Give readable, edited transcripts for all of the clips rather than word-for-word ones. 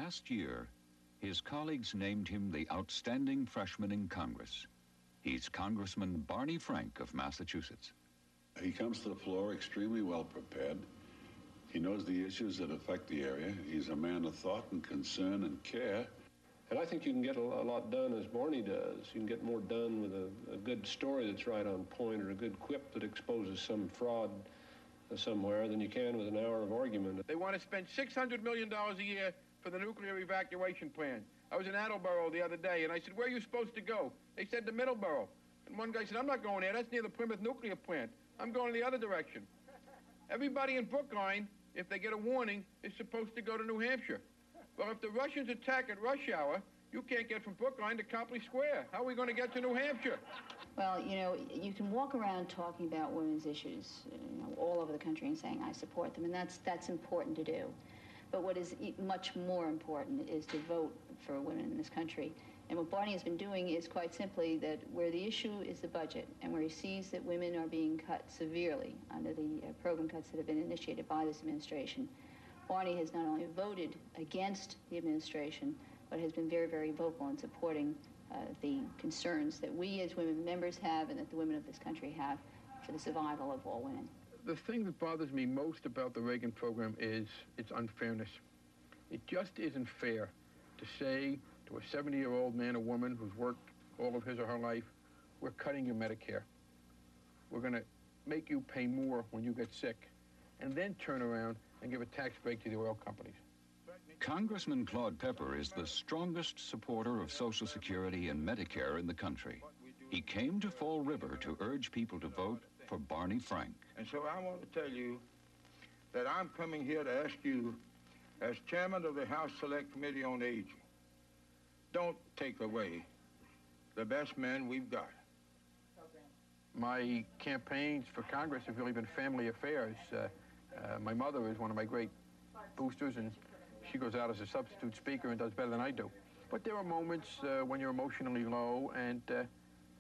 Last year, his colleagues named him the outstanding freshman in Congress. He's Congressman Barney Frank of Massachusetts. He comes to the floor extremely well prepared. He knows the issues that affect the area. He's a man of thought and concern and care. And I think you can get a lot done as Barney does. You can get more done with a good story that's right on point, or a good quip that exposes some fraud somewhere, than you can with an hour of argument. They want to spend $600 million a year for the nuclear evacuation plan. I was in Attleboro the other day, and I said, where are you supposed to go? They said to Middleborough. And one guy said, I'm not going there. That's near the Plymouth nuclear plant. I'm going the other direction. Everybody in Brookline, if they get a warning, is supposed to go to New Hampshire. Well, if the Russians attack at rush hour, you can't get from Brookline to Copley Square. How are we going to get to New Hampshire? Well, you know, you can walk around talking about women's issues, all over the country and saying, I support them, and that's important to do. But what is much more important is to vote for women in this country. And what Barney has been doing is quite simply that where the issue is the budget, and where he sees that women are being cut severely under the program cuts that have been initiated by this administration, Barney has not only voted against the administration, but has been very, very vocal in supporting the concerns that we as women members have and that the women of this country have for the survival of all women. The thing that bothers me most about the Reagan program is its unfairness. It just isn't fair to say to a 70-year-old man or woman who's worked all of his or her life, we're cutting your Medicare. We're going to make you pay more when you get sick, and then turn around and give a tax break to the oil companies. Congressman Claude Pepper is the strongest supporter of Social Security and Medicare in the country. He came to Fall River to urge people to vote for Barney Frank. And so I want to tell you that I'm coming here to ask you, as chairman of the House Select Committee on Aging, don't take away the best men we've got. My campaigns for Congress have really been family affairs. My mother is one of my great boosters, and she goes out as a substitute speaker and does better than I do. But there are moments when you're emotionally low, and to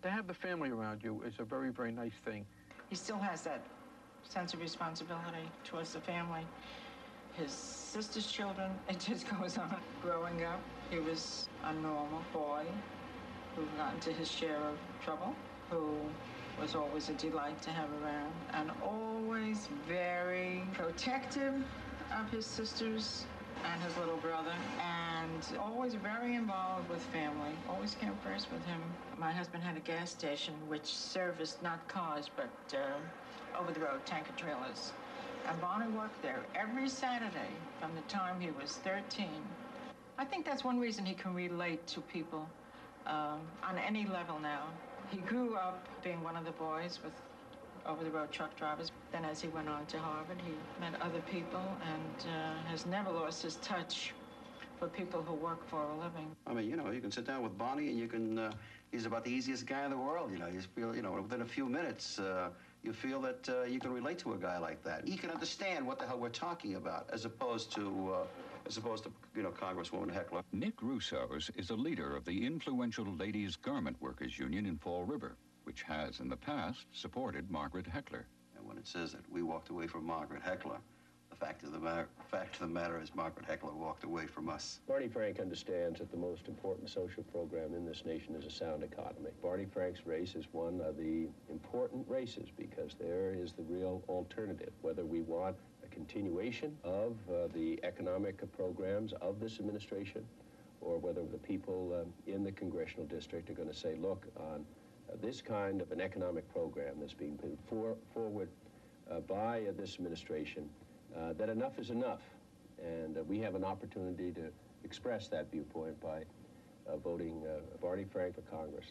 have the family around you is a very, very nice thing. He still has that sense of responsibility towards the family. His sister's children, it just goes on. Growing up, he was a normal boy who got into his share of trouble, who was always a delight to have around, and always very protective of his sisters and his little brother, and always very involved with family, always came first with him. My husband had a gas station which serviced not cars, but over-the-road tanker trailers. And Barney worked there every Saturday from the time he was 13. I think that's one reason he can relate to people on any level now. He grew up being one of the boys with over-the-road truck drivers. Then as he went on to Harvard, he met other people and has never lost his touch for people who work for a living. I mean, you know, you can sit down with Barney and you can, he's about the easiest guy in the world, you know. You feel, you know, within a few minutes, you feel that you can relate to a guy like that. He can understand what the hell we're talking about, as opposed to, you know, Congresswoman Heckler. Nick Russo's is a leader of the influential Ladies Garment Workers Union in Fall River, which has in the past supported Margaret Heckler. And when it says that we walked away from Margaret Heckler, the fact of the matter is Margaret Heckler walked away from us. Barney Frank understands that the most important social program in this nation is a sound economy. Barney Frank's race is one of the important races because there is the real alternative, whether we want a continuation of the economic programs of this administration, or whether the people in the congressional district are going to say, look, on this kind of an economic program that's being put forward by this administration, that enough is enough. And we have an opportunity to express that viewpoint by voting Barney Frank for Congress.